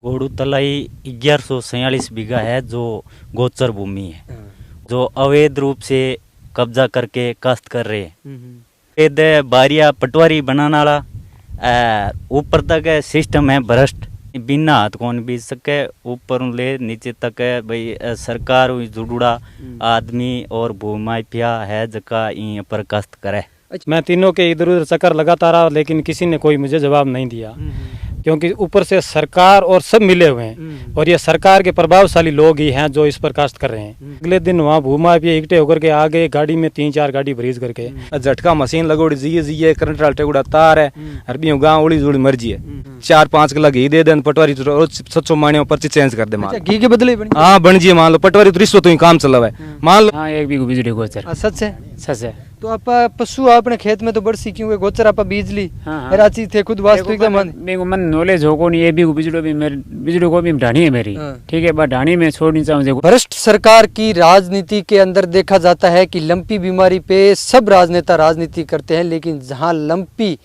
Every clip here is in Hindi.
घोड़ू तलाई 1146 बीघा है जो गोचर भूमि है, जो अवैध रूप से कब्जा करके काश्त कर रहे हैं। अवैध बारिया पटवारी बनाने वाला ऊपर तक सिस्टम है भ्रष्ट, बिना हाथ कौन बीज सके, ऊपर ले नीचे तक है भाई सरकार जुड़ूड़ा आदमी और भूमाफिया है जका यहाँ पर काश्त करे। मैं तीनों के इधर उधर चक्कर लगाता रहा, लेकिन किसी ने कोई मुझे जवाब नहीं दिया, क्योंकि ऊपर से सरकार और सब मिले हुए हैं और ये सरकार के प्रभावशाली लोग ही हैं जो इस पर काश्त कर रहे हैं। अगले दिन वहाँ भूमाफिया इकट्ठे होकर के आगे गाड़ी में 3-4 गाड़ी भरीज करके झटका मशीन लगोड़ी जी करंट डालते गुड़ा तार है अरबी गाँव उड़ी जुड़ी मर्जी है 4-5 किलो घी दे दें पटवारी तो 700 माने पर्ची चेंज कर दे मान घी के बदले हाँ बन जी मान लो पटवारी तो रिश्वत ही काम चला है मान लो। हाँ, एक भी बिजली गोचर सच है। सच है। तो आप पशु अपने खेत में तो बड़ सी क्यों गोचर आप बिजली रांची थे खुद वास्तविकता मेरे को मन नॉलेज हो को नहीं, ये भी बिजली को भी ढाणी है मेरी, ठीक है, बस ढाणी में छोड़नी चाहिए। भ्रष्ट सरकार की राजनीति के अंदर देखा जाता है कि लंपी बीमारी पे सब राजनेता राजनीति करते हैं, लेकिन जहां लंपी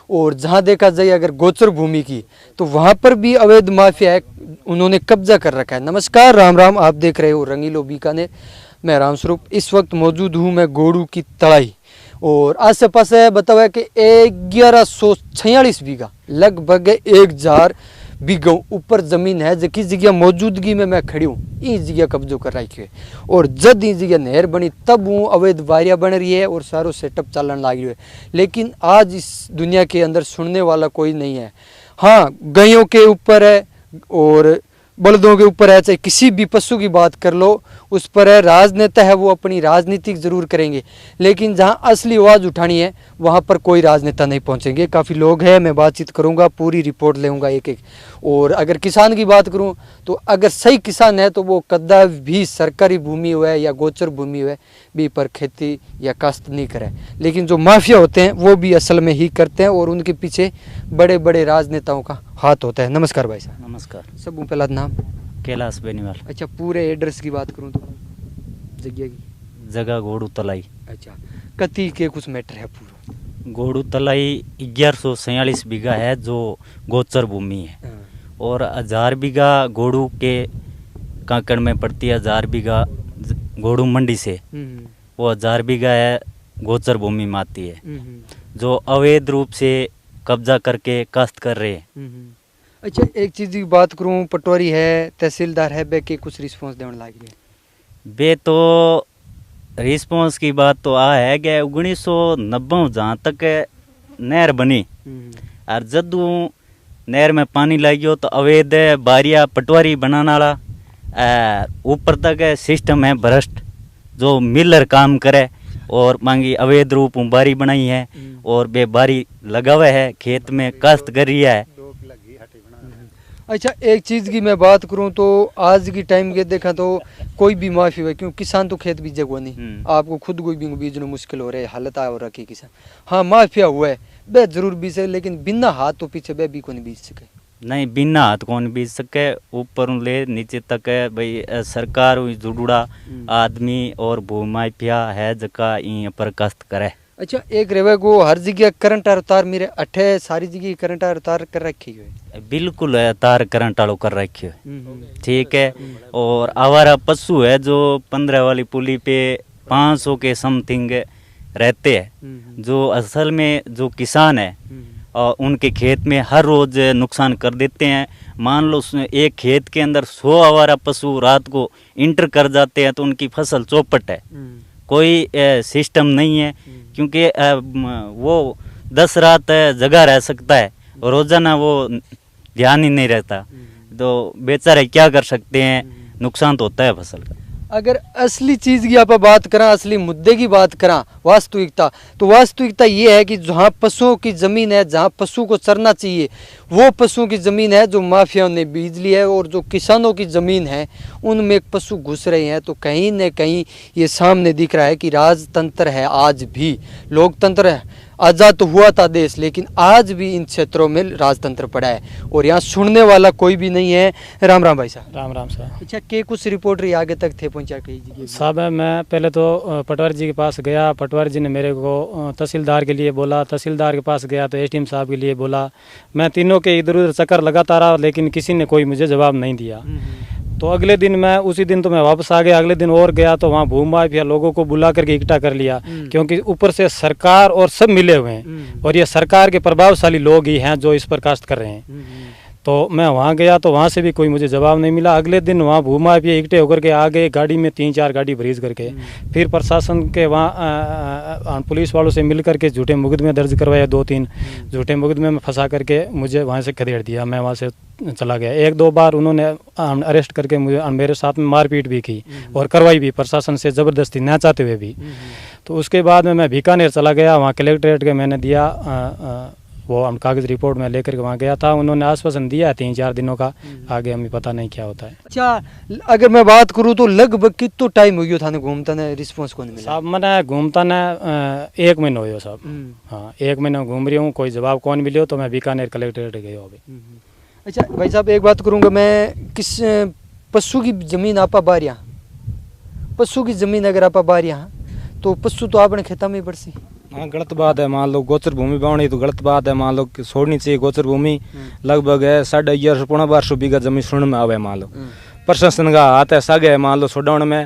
और जहां देखा जाए अगर गोचर भूमि की तो वहां पर भी अवैध माफिया है, उन्होंने कब्जा कर रखा है। नमस्कार, राम राम, आप देख रहे हो रंगीलो बीकानेर। मैं रामस्वरूप इस वक्त मौजूद हूँ मैं घोड़ू की तलाई और आस पास बताओ है कि 1146 बीघा लगभग 1000 बीघा ऊपर जमीन है जिस जगह मौजूदगी में मैं खड़ी हूँ, इस जगह कब्जो कर रखी है। और जब इस जगह नहर बनी तब वो अवैध बारिया बन रही है और सारो सेटअप चलन लग रही है, लेकिन आज इस दुनिया के अंदर सुनने वाला कोई नहीं है। हाँ, गायों के ऊपर है और बलदों के ऊपर है, चाहे किसी भी पशु की बात कर लो उस पर है। राजनेता है वो अपनी राजनीति जरूर करेंगे, लेकिन जहां असली आवाज़ उठानी है वहां पर कोई राजनेता नहीं पहुंचेंगे। काफ़ी लोग हैं, मैं बातचीत करूंगा, पूरी रिपोर्ट लेऊंगा एक एक। और अगर किसान की बात करूं तो अगर सही किसान है तो वो कदा भी सरकारी भूमि हुए या गोचर भूमि हुए भी पर खेती या काश्त नहीं करे, लेकिन जो माफिया होते हैं वो भी असल में ही करते हैं और उनके पीछे बड़े बड़े राजनेताओं का हाथ होता है। नमस्कार भाई साहब। नमस्कार। सब पहला नाम कैलाश बेनीवाल। अच्छा, पूरे एड्रेस की बात करूं तो जगह की जगह घोड़ू तलाई। अच्छा, कति के कुछ मैटर है पूरा? घोड़ू तलाई 1146 बीघा है जो गोचर भूमि है और 1000 बीघा घोड़ू के कांकड़ में पड़ती है। 1000 बीघा घोड़ू मंडी से वो 1000 बीघा है गोचर भूमि में आती है, जो अवैध रूप से कब्जा करके काश्त कर रहे हैं। अच्छा, एक चीज की बात करूं, पटवारी है, तहसीलदार है, बे के कुछ रिस्पांस देने लग रहे? बे तो रिस्पांस की बात तो आ है कि 1990 जहाँ तक नहर बनी और जदू नहर में पानी लगियो तो अवैध बारिया पटवारी बनाने वाला ऊपर तक सिस्टम है भ्रष्ट, जो मिलर काम करे और मांगी अवैध रूप बारी बनाई है और बे बारी लगावे है, खेत में काश्त कर रही है। अच्छा, एक चीज़ की मैं बात करूं तो आज की टाइम के देखा तो कोई भी माफी हुआ, क्यों किसान तो खेत बीजे को नहीं, आपको खुद कोई भी बीजना मुश्किल हो रहा है, हालत आ रखी किसान। हाँ, माफिया हुआ है बे जरूर बीज सके, लेकिन बिना हाथ तो पीछे बे भी को नहीं बीज सके। नहीं, बिना हाथ कौन बीज सके, ऊपर ले नीचे तक है भाई सरकार जुड़ूड़ा आदमी और भूमाफिया है जका यहाँ पर काश्त करे। अच्छा, एक रेवे को हर जगह करंट तार मेरे अठे सारी जगह करंट तार कर रखी है? बिल्कुल है, तार करंट आलो कर रखी है, ठीक है। और आवारा पशु है जो 15 वाली पुली पे 500 के समथिंग रहते हैं, जो असल में जो किसान है और उनके खेत में हर रोज नुकसान कर देते हैं। मान लो एक खेत के अंदर 100 आवारा पशु रात को इंटर कर जाते हैं तो उनकी फसल चौपट है, कोई सिस्टम नहीं है, क्योंकि वो 10 रात जगह रह सकता है, रोजाना वो ध्यान ही नहीं रहता, तो बेचारे क्या कर सकते हैं, नुकसान तो होता है फसल का। अगर असली चीज़ की आप बात करें, असली मुद्दे की बात करें, वास्तविकता, तो वास्तविकता ये है कि जहाँ पशुओं की ज़मीन है, जहाँ पशु को चरना चाहिए, वो पशुओं की ज़मीन है जो माफियाओं ने बीज ली है, और जो किसानों की ज़मीन है उनमें पशु घुस रहे हैं। तो कहीं न कहीं ये सामने दिख रहा है कि राजतंत्र है, आज भी लोकतंत्र है। आज़ाद तो हुआ था देश, लेकिन आज भी इन क्षेत्रों में राजतंत्र पड़ा है और यहाँ सुनने वाला कोई भी नहीं है। राम राम भाई साहब। राम राम साहब। अच्छा, के कुछ रिपोर्टर ही आगे तक थे पहुँचा कहीं साहब मैं पहले तो पटवारी जी के पास गया, पटवारी जी ने मेरे को तहसीलदार के लिए बोला, तहसीलदार के पास गया तो एसडीएम साहब के लिए बोला। मैं तीनों के इधर उधर चक्कर लगाता रहा, लेकिन किसी ने कोई मुझे जवाब नहीं दिया। तो अगले दिन मैं उसी दिन तो मैं वापस आ गया, अगले दिन और गया तो वहाँ भूमि माफिया लोगों को बुला करके इकट्ठा कर लिया, क्योंकि ऊपर से सरकार और सब मिले हुए हैं और ये सरकार के प्रभावशाली लोग ही हैं जो इस पर कास्ट कर रहे हैं। तो मैं वहाँ गया तो वहाँ से भी कोई मुझे जवाब नहीं मिला। अगले दिन वहाँ भूमि माफिया इकट्ठे होकर के आ गए गाड़ी में, 3-4 गाड़ी भरीज करके। फिर प्रशासन के वहाँ पुलिस वालों से मिल करके झूठे मुकदमे दर्ज करवाया, 2-3 झूठे मुकदमे में फंसा करके मुझे वहाँ से खदेड़ दिया। मैं वहाँ से चला गया। 1-2 बार उन्होंने अरेस्ट करके मुझे मेरे साथ में मारपीट भी की और करवाई भी, प्रशासन से ज़बरदस्ती ना चाहते हुए भी। तो उसके बाद में मैं बीकानेर चला गया, वहाँ कलेक्ट्रेट के मैंने दिया वो हम कागज़ रिपोर्ट में लेकर के वहाँ गया था। उन्होंने आश्वासन दिया 3-4 दिनों का, आगे हमें पता नहीं क्या होता है। अच्छा, अगर मैं बात करूँ तो लगभग कितना टाइम हो गया था घूमता ने, रिस्पॉन्स कौन मिला? साहब मैंने घूमता ने 1 महीना हो साहब। हाँ, 1 महीना घूम रही हूँ, कोई जवाब कौन मिले हो तो मैं बीकानेर कलेक्ट्रेट गया अभी। अच्छा भाई साहब, एक बात करूँगा मैं, किस पशु की ज़मीन आपा बार यहाँ, पशु की ज़मीन अगर आपा बार यहाँ तो पशु तो आपने खेता में ही पड़सी। हाँ, गलत बात है। मान लो गोचर भूमि बावणी तो गलत बात है। मान लो छोड़नी चाहिए गोचर भूमि। लगभग है 11.5 पौना 1200 बीघा जमीन सुन में आवे। मान लो प्रशासन का हाथ है सग है मान लो छोड़ाने में।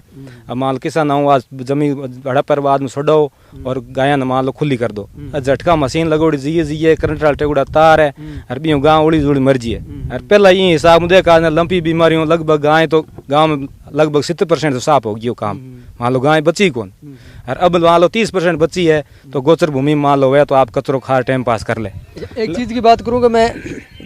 अब मान लो किसान आओ आज जमीन हड़प पर बाद में छोड़ाओ और गायन मान लो खुली कर दो। झटका मशीन लगोड़ी जिये करंट वाला टेगुड़ा तार है और बीऊ गाँव उड़ी जुड़ी मर्जी है। और पहला ये हिसाब मुझे कहा लंपी बीमारियों लगभग गाय तो गाँव में लगभग 70% तो साफ हो गया काम। मान लो गाय बची कौन, और अब मान लो 30% बची है तो गोचर भूमि मान लो है तो आप कचरो खा टाइम पास कर ले। एक चीज की बात करूंगा मैं,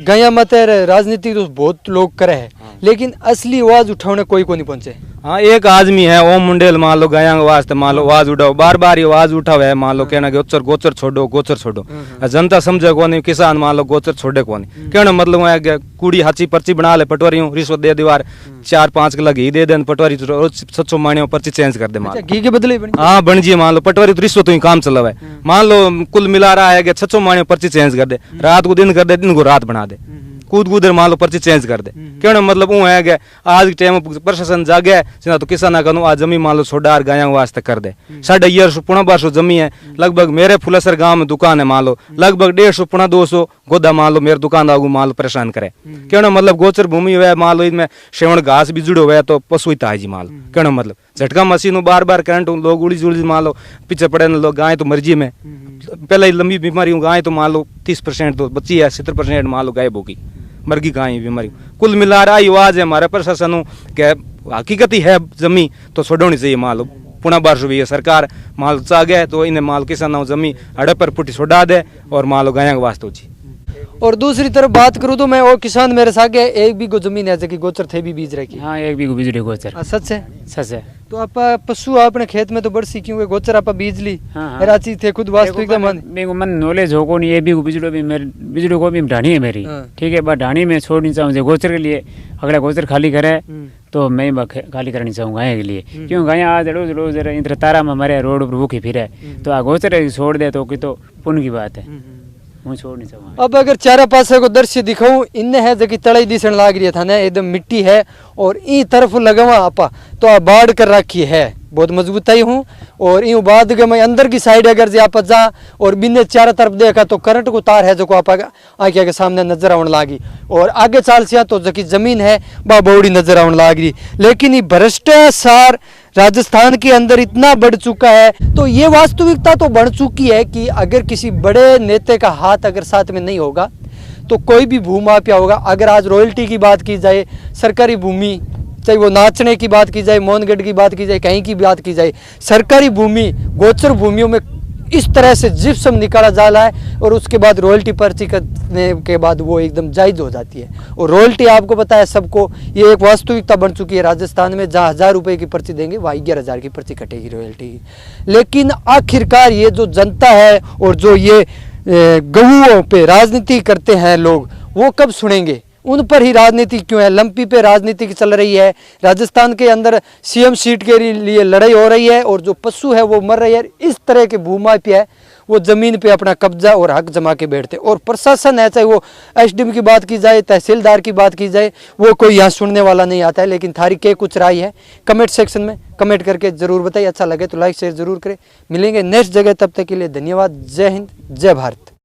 गया मत राजनीति तो बहुत लोग करे है, लेकिन असली आवाज उठाने कोई को नहीं पहुंचे। हाँ, एक आदमी है ओम मुंडेल मान लो गया वास्ते मान लो आवाज उठाओ, बार बार आवाज उठाओ है मान लो कहना गोचर गोचर छोड़ो गोचर छोड़ो। जनता समझे को नहीं, किसान मान लो गोचर छोड़े को नहीं। कहना मतलब है कूड़ी हाची पर्ची बना ले पटवारी रिश्वत दे दीवार 4-5 किलो घी दे दे पटवारी 700 माणियों पर्ची चेंज कर दे। मान घी के बदले हाँ बन जी मान लो पटवारी तो रिश्वत ही काम चला है। मान लो कुल मिला रहा है 600 माणियों पर्ची चेंज कर दे, रात को दिन कर दे, दिन को रात बना दे, कूद कूदर मान लो पर्ची चेंज कर दे। कहना मतलब वो है कि आज के टाइम प्रशासन जागे तो किसान का आज जमीन मान लो छोड़ार गाया वास्ते कर दे। 11.5 पौना 1200 जमीन है। लगभग मेरे फुलसर गांव में दुकान है मान लो लगभग 150 पौना 200 गोदा मान लो मेरे दुकान आगू मान लो परेशान करे। कहना मतलब गोचर भूमि हुआ मान लो इनमें शेवण घास भी जुड़े हुए तो पशु ही ताजी मान लो। कहना मतलब झटका मशीन बार बार करंट लोग उड़ी जुड़ी मान लो पीछे पड़े लोग गाय तो मर्जी में पहले लंबी बीमारी गाय तो मान लो 30% तो बची है, 70% मान लो गायब होगी मरगी गाय बीमारी। कुल मिला रहा आवाज है हमारे प्रशासन के हकीकत ही है जमी तो छोड़नी चाहिए। मान लो पुना 1200 भी है सरकार माल चाह गए तो इन्हें माल किसान जमी हड़प पर पुटी छोड़ा दे और मान लो गाय वास्ते जी। और दूसरी तरफ बात करूँ तो मैं वो किसान मेरे साथ है 1 बीघो जमीन है जबकि गोचर थे भी बीज रखी। हाँ 1 बीघो बीज रही गोचर। सच है? सच है। तो आप पशु अपने खेत में तो बढ़सी क्योंकि गोचर आप बीज ली। हाँ। रांची थे खुद वास्तविकता मन मेरे को मन नॉलेज हो को नहीं। 1 बीघो बिजली भी मेरी बिजली को भी ढाणी है मेरी। ठीक है, बस ढाणी में छोड़नी चाहूँ गोचर के लिए। अगला गोचर खाली करे तो मैं खाली करनी चाहूँ गाय के लिए, क्यों गाय आज रोज रोज इधर तारा में मरे रोड पर भूखी फिरे तो गोचर छोड़ दे तो पुण्य की बात है। अब अगर चारा पासे को दृश्य दिखाऊं इनने है जबकि तड़ई दिसण लाग रही था ना एकदम मिट्टी है और ई तरफ लगावा आपा तो आ बाढ़ कर रखी है बहुत मजबूताई हूँ। और यूँ बाद के मैं अंदर की साइड अगर जे आप जा और बिन्ने चारों तरफ देखा तो करंट को तार है जो को आप आँखें के सामने नजर आने लागी और आगे चाल से तो जबकि जमीन है वह बौड़ी नजर आने लाग रही। लेकिन ये भ्रष्टाचार राजस्थान के अंदर इतना बढ़ चुका है तो ये वास्तविकता तो बढ़ चुकी है कि अगर किसी बड़े नेता का हाथ अगर साथ में नहीं होगा तो कोई भी भूमाफिया होगा। अगर आज रॉयल्टी की बात की जाए, सरकारी भूमि चाहे वो नाचने की बात की जाए, मोहनगढ़ की बात की जाए, कहीं की बात की जाए, सरकारी भूमि गोचर भूमियों में इस तरह से जिप्सम निकाला जा रहा है और उसके बाद रॉयल्टी पर्ची करने के बाद वो एकदम जायज़ हो जाती है। और रॉयल्टी आपको पता है सबको ये एक वास्तविकता बन चुकी है राजस्थान में, जहाँ 1000 रुपये की पर्ची देंगे वहाँ 11,000 की पर्ची कटेगी रॉयल्टी की। लेकिन आखिरकार ये जो जनता है और जो ये गहुओं पे राजनीति करते हैं लोग वो कब सुनेंगे? उन पर ही राजनीति क्यों है? लंपी पे राजनीति चल रही है। राजस्थान के अंदर सीएम सीट के लिए लड़ाई हो रही है और जो पशु है वो मर रही है। इस तरह के भूमाफिया है वो ज़मीन पे अपना कब्जा और हक जमा के बैठते। और प्रशासन है, चाहे वो एसडीएम की बात की जाए, तहसीलदार की बात की जाए, वो कोई यहाँ सुनने वाला नहीं आता है। लेकिन थारी के कुछ राय है कमेंट सेक्शन में कमेंट करके ज़रूर बताइए। अच्छा लगे तो लाइक शेयर ज़रूर करें। मिलेंगे नेक्स्ट जगह, तब तक के लिए धन्यवाद। जय हिंद, जय भारत।